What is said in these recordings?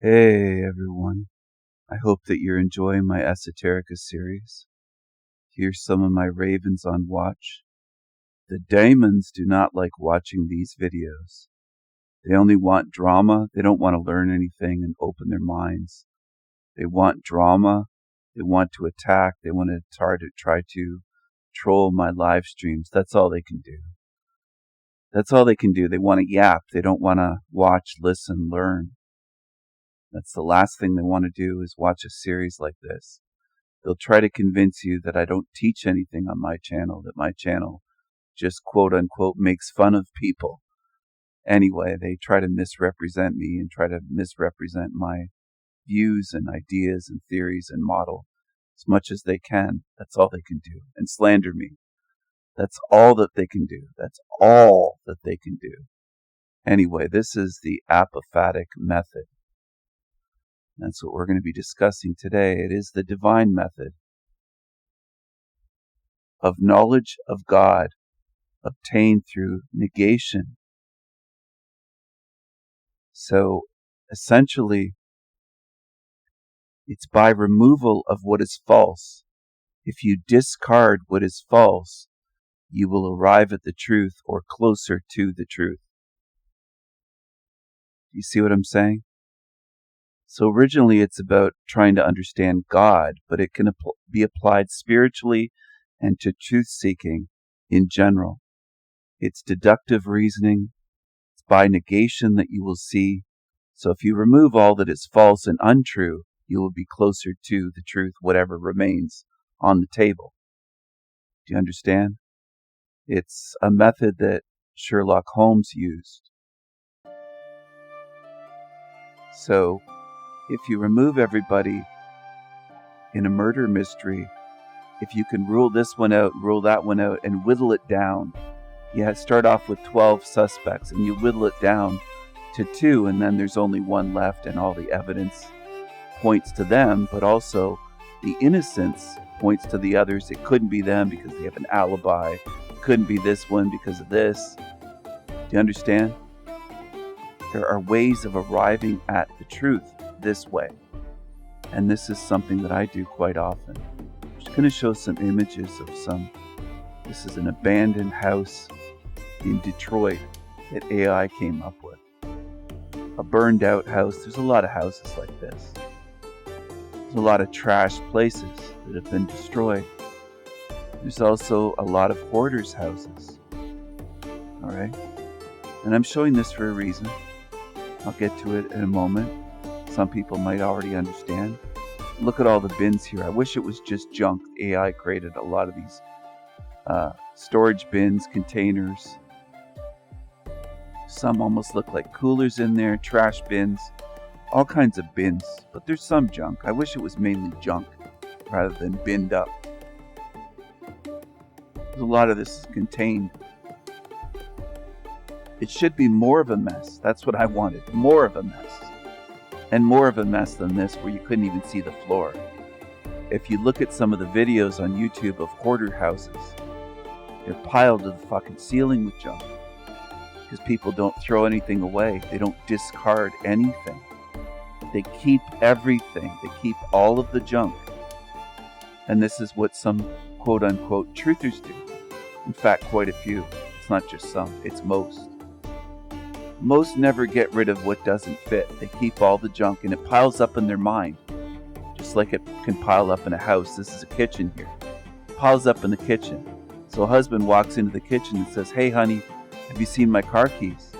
Hey everyone, I hope that you're enjoying my Esoterica series. Here's some of my ravens on watch. The daemons do not like watching these videos. They only want drama. They don't want to learn anything and open their minds. They want drama. They want to attack. They want to try to troll my live streams. That's all they can do. That's all they can do. They want to yap. They don't want to watch, listen, learn. That's the last thing they want to do is watch a series like this. They'll try to convince you that I don't teach anything on my channel, that my channel just quote unquote makes fun of people. Anyway, they try to misrepresent me and try to misrepresent my views and ideas and theories and model as much as they can. That's all they can do. And slander me. That's all that they can do. That's all that they can do. Anyway, this is the Apophatic method. That's what we're going to be discussing today. It is the divine method of knowledge of God obtained through negation. So essentially, it's by removal of what is false. If you discard what is false, you will arrive at the truth or closer to the truth. You see what I'm saying? So originally it's about trying to understand God, but it can be applied spiritually and to truth-seeking in general. It's deductive reasoning. It's by negation that you will see. So if you remove all that is false and untrue, you will be closer to the truth, whatever remains on the table. Do you understand? It's a method that Sherlock Holmes used. So if you remove everybody in a murder mystery, if you can rule this one out, rule that one out, and whittle it down, start off with 12 suspects, and you whittle it down to 2, and then there's only 1 left, and all the evidence points to them, but also the innocence points to the others. It couldn't be them because they have an alibi. It couldn't be this one because of this. Do you understand? There are ways of arriving at the truth this way. And this is something that I do quite often. I'm just going to show some images of this is an abandoned house in Detroit that AI came up with. A burned out house. There's a lot of houses like this. There's a lot of trash places that have been destroyed. There's also a lot of hoarders' houses. Alright? And I'm showing this for a reason. I'll get to it in a moment. Some people might already understand. Look at all the bins here. I wish it was just junk. AI created a lot of these storage bins, containers. Some almost look like coolers in there, trash bins, all kinds of bins. But there's some junk. I wish it was mainly junk rather than binned up. A lot of this is contained. It should be more of a mess. That's what I wanted. More of a mess. And more of a mess than this where you couldn't even see the floor. If you look at some of the videos on YouTube of hoarder houses, they're piled to the fucking ceiling with junk. Because people don't throw anything away. They don't discard anything. They keep everything. They keep all of the junk. And this is what some quote-unquote truthers do. In fact, quite a few. It's not just some. It's most. Most never get rid of what doesn't fit. They keep all the junk and it piles up in their mind. Just like it can pile up in a house. This is a kitchen here. It piles up in the kitchen. So a husband walks into the kitchen and says, "Hey honey, have you seen my car keys?"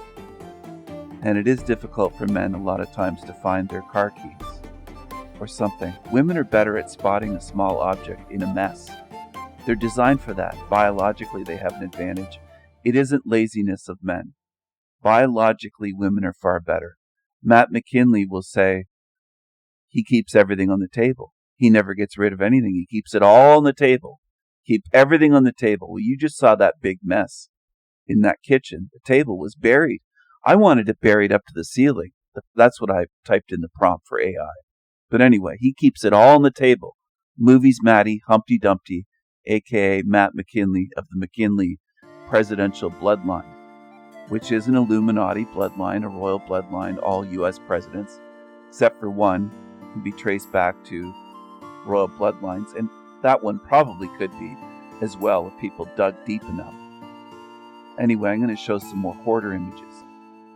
And it is difficult for men a lot of times to find their car keys or something. Women are better at spotting a small object in a mess. They're designed for that. Biologically, they have an advantage. It isn't laziness of men. Biologically, women are far better. Matt McKinley will say he keeps everything on the table. He never gets rid of anything. He keeps it all on the table. Keep everything on the table. Well, you just saw that big mess in that kitchen. The table was buried. I wanted it buried up to the ceiling. That's what I typed in the prompt for AI. But anyway, he keeps it all on the table. Movies Matty, Humpty Dumpty, a.k.a. Matt McKinley of the McKinley presidential bloodline, which is an Illuminati bloodline, a royal bloodline, all U.S. presidents. except for one can be traced back to royal bloodlines, and that one probably could be as well if people dug deep enough. Anyway, I'm going to show some more hoarder images.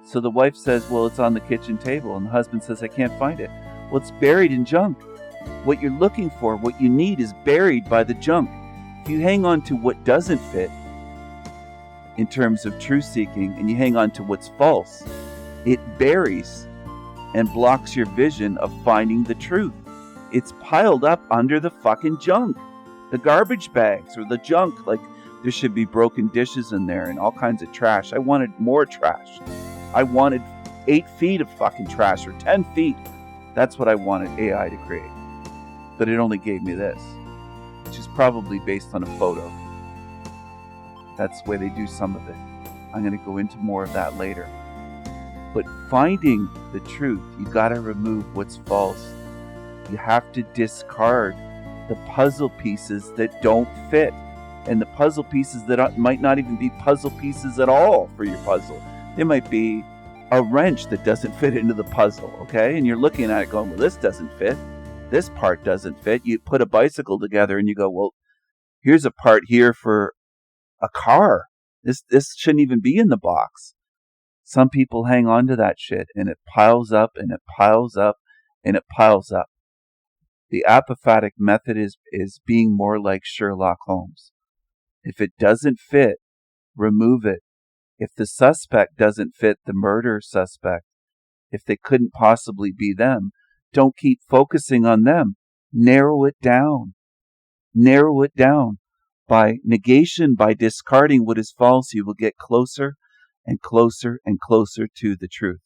So the wife says, well, it's on the kitchen table, and the husband says, I can't find it. Well, it's buried in junk. What you're looking for, what you need, is buried by the junk. If you hang on to what doesn't fit in terms of truth seeking, and you hang on to what's false, it buries and blocks your vision of finding the truth. It's piled up under the fucking junk. The garbage bags or the junk, like there should be broken dishes in there and all kinds of trash. I wanted more trash. I wanted 8 feet of fucking trash or 10 feet. That's what I wanted AI to create. But it only gave me this, which is probably based on a photo. That's the way they do some of it. I'm going to go into more of that later. But finding the truth, you got to remove what's false. You have to discard the puzzle pieces that don't fit. And the puzzle pieces that might not even be puzzle pieces at all for your puzzle. They might be a wrench that doesn't fit into the puzzle, okay? And you're looking at it going, well, this doesn't fit. This part doesn't fit. You put a bicycle together and you go, well, here's a part here for a car. This shouldn't even be in the box. Some people hang on to that shit and it piles up and it piles up and it piles up. The apophatic method is being more like Sherlock Holmes. If it doesn't fit, remove it. If the suspect doesn't fit the murder suspect, if they couldn't possibly be them, don't keep focusing on them. Narrow it down. Narrow it down. By negation, by discarding what is false, you will get closer and closer and closer to the truth.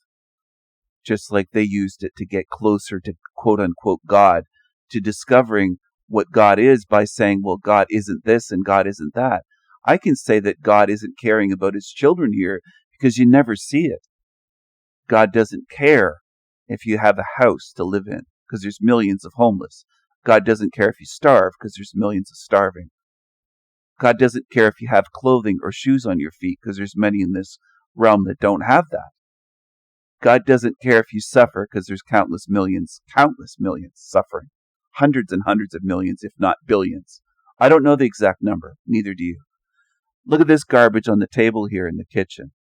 Just like they used it to get closer to quote-unquote God, to discovering what God is by saying, well, God isn't this and God isn't that. I can say that God isn't caring about his children here because you never see it. God doesn't care if you have a house to live in because there's millions of homeless. God doesn't care if you starve because there's millions of starving. God doesn't care if you have clothing or shoes on your feet because there's many in this realm that don't have that. God doesn't care if you suffer because there's countless millions suffering. Hundreds and hundreds of millions, if not billions. I don't know the exact number. Neither do you. Look at this garbage on the table here in the kitchen.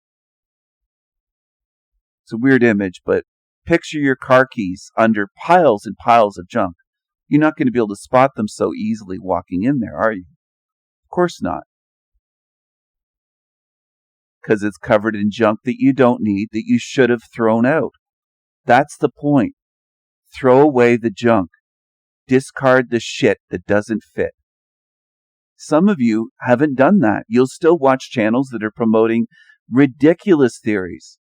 It's a weird image, but picture your car keys under piles and piles of junk. You're not going to be able to spot them so easily walking in there, are you? Of course not. Because it's covered in junk that you don't need, that you should have thrown out. That's the point. Throw away the junk. Discard the shit that doesn't fit. Some of you haven't done that. You'll still watch channels that are promoting ridiculous theories.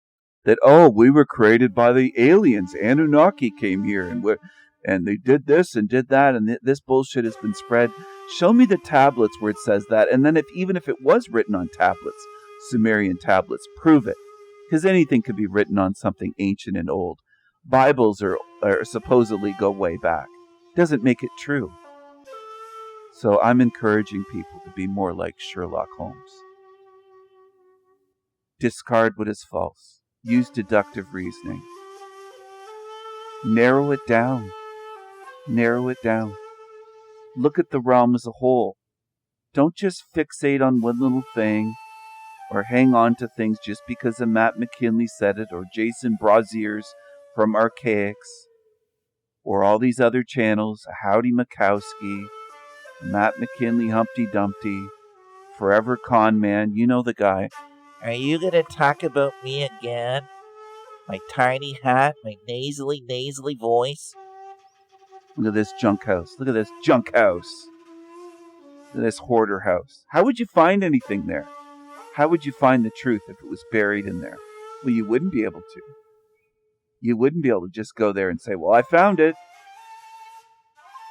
That, oh, we were created by the aliens. Anunnaki came here and they did this and did that, and this bullshit has been spread. Show me the tablets where it says that, and then even if it was written on tablets, Sumerian tablets, prove it. Because anything could be written on something ancient and old. Bibles are supposedly go way back. Doesn't make it true. So I'm encouraging people to be more like Sherlock Holmes. Discard what is false. Use deductive reasoning. Narrow it down. Narrow it down. Look at the realm as a whole. Don't just fixate on one little thing or hang on to things just because Matt McKinley said it or Jason Braziers from Archaics or all these other channels, Howdy Mikowski, Matt McKinley, Humpty Dumpty, Forever Con Man, you know the guy. Are you going to talk about me again? My tiny hat, my nasally voice? Look at this junk house. Look at this junk house. Look at this hoarder house. How would you find anything there? How would you find the truth if it was buried in there? Well, you wouldn't be able to. You wouldn't be able to just go there and say, well, I found it.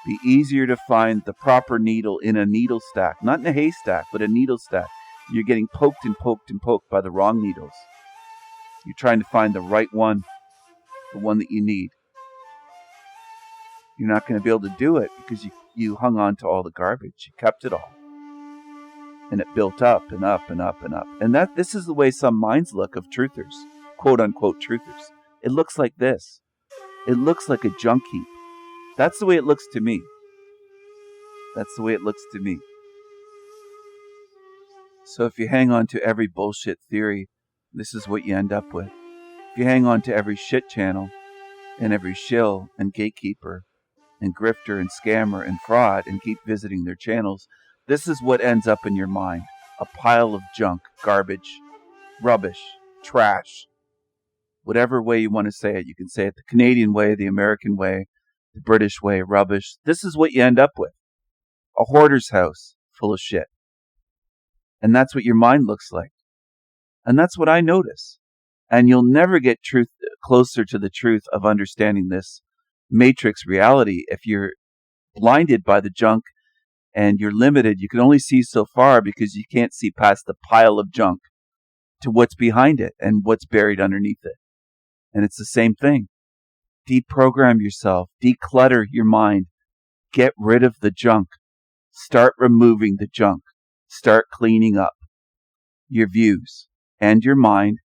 Be easier to find the proper needle in a needle stack. Not in a haystack, but a needle stack. You're getting poked and poked and poked by the wrong needles. You're trying to find the right one, the one that you need. You're not going to be able to do it because you hung on to all the garbage. You kept it all. And it built up and up and up and up. And this is the way some minds look of truthers, quote unquote truthers. It looks like this. It looks like a junk heap. That's the way it looks to me. That's the way it looks to me. So if you hang on to every bullshit theory, this is what you end up with. If you hang on to every shit channel and every shill and gatekeeper and grifter and scammer and fraud and keep visiting their channels, this is what ends up in your mind. A pile of junk, garbage, rubbish, trash. Whatever way you want to say it. You can say it the Canadian way, the American way, the British way, rubbish. This is what you end up with. A hoarder's house full of shit. And that's what your mind looks like. And that's what I notice. And you'll never get closer to the truth of understanding this matrix reality if you're blinded by the junk and you're limited. You can only see so far because you can't see past the pile of junk to what's behind it and what's buried underneath it. And it's the same thing. Deprogram yourself. Declutter your mind. Get rid of the junk. Start removing the junk. Start cleaning up your views and your mind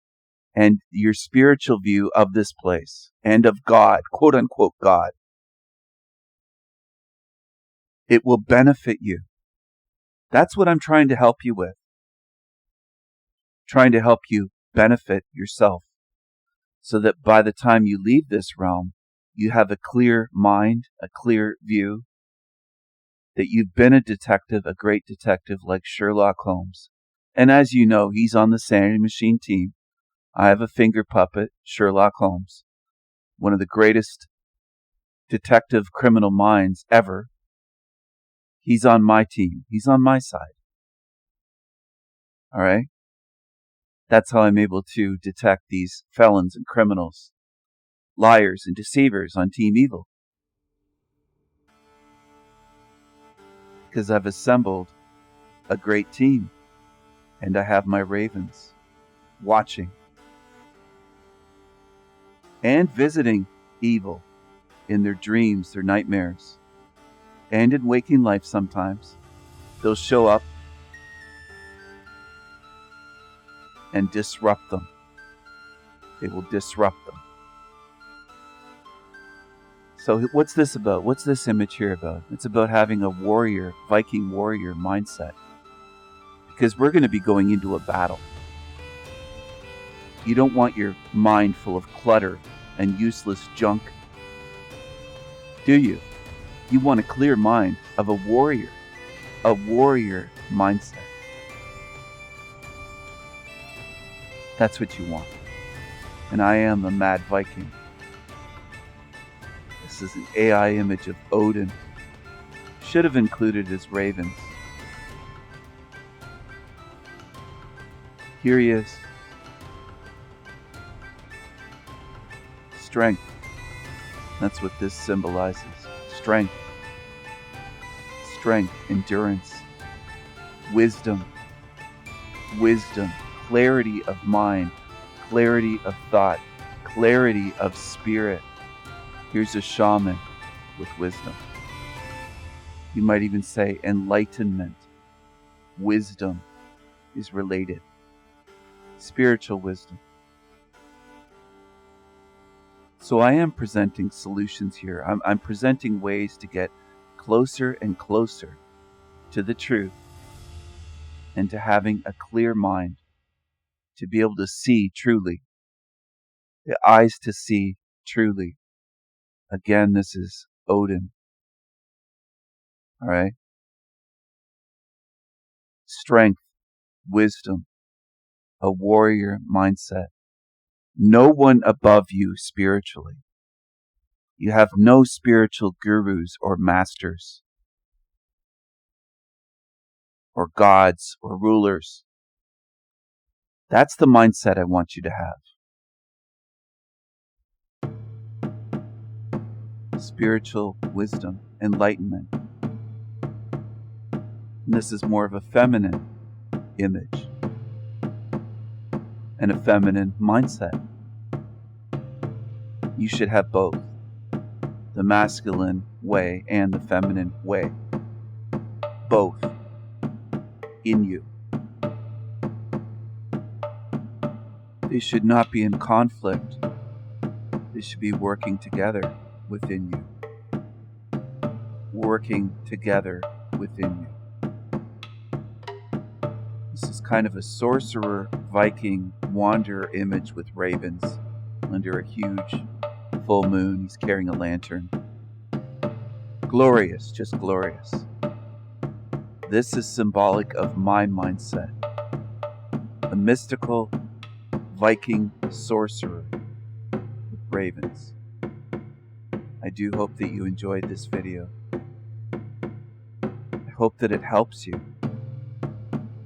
and your spiritual view of this place and of God, quote unquote God. It will benefit you. That's what I'm trying to help you with. Trying to help you benefit yourself so that by the time you leave this realm, you have a clear mind, a clear view, that you've been a detective, a great detective like Sherlock Holmes. And as you know, he's on the Sanity Machine team. I have a finger puppet, Sherlock Holmes, one of the greatest detective criminal minds ever. He's on my team. He's on my side. All right? That's how I'm able to detect these felons and criminals, liars and deceivers on Team Evil. Because I've assembled a great team, and I have my ravens watching and visiting evil in their dreams, their nightmares, and in waking life sometimes. They'll show up and disrupt them. They will disrupt them. So what's this about? What's this image here about? It's about having a warrior, Viking warrior mindset. Because we're going to be going into a battle. You don't want your mind full of clutter and useless junk, do you? You want a clear mind of a warrior mindset. That's what you want. And I am a mad Viking. This is an AI image of Odin. Should have included his ravens. Here he is. Strength. That's what this symbolizes. Strength. Strength, endurance, wisdom, clarity of mind, clarity of thought, clarity of spirit. Here's a shaman with wisdom. You might even say enlightenment. Wisdom is related. Spiritual wisdom. So I am presenting solutions here. I'm presenting ways to get closer and closer to the truth and to having a clear mind, to be able to see truly, the eyes to see truly. Again, this is Odin. All right? Strength, wisdom, a warrior mindset. No one above you spiritually. You have no spiritual gurus or masters or gods or rulers. That's the mindset I want you to have. Spiritual wisdom, enlightenment. And this is more of a feminine image and a feminine mindset. You should have both. The masculine way and the feminine way. Both in you. They should not be in conflict. They should be working together within you. Working together within you. This is kind of a sorcerer, Viking, wanderer image with ravens under a huge full moon. He's carrying a lantern. Glorious, just glorious. This is symbolic of my mindset. A mystical Viking sorcerer with ravens. I do hope that you enjoyed this video. I hope that it helps you.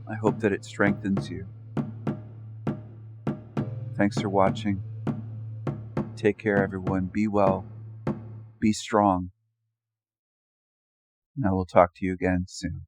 I hope that it strengthens you. Thanks for watching. Take care, everyone. Be well. Be strong. And I will talk to you again soon.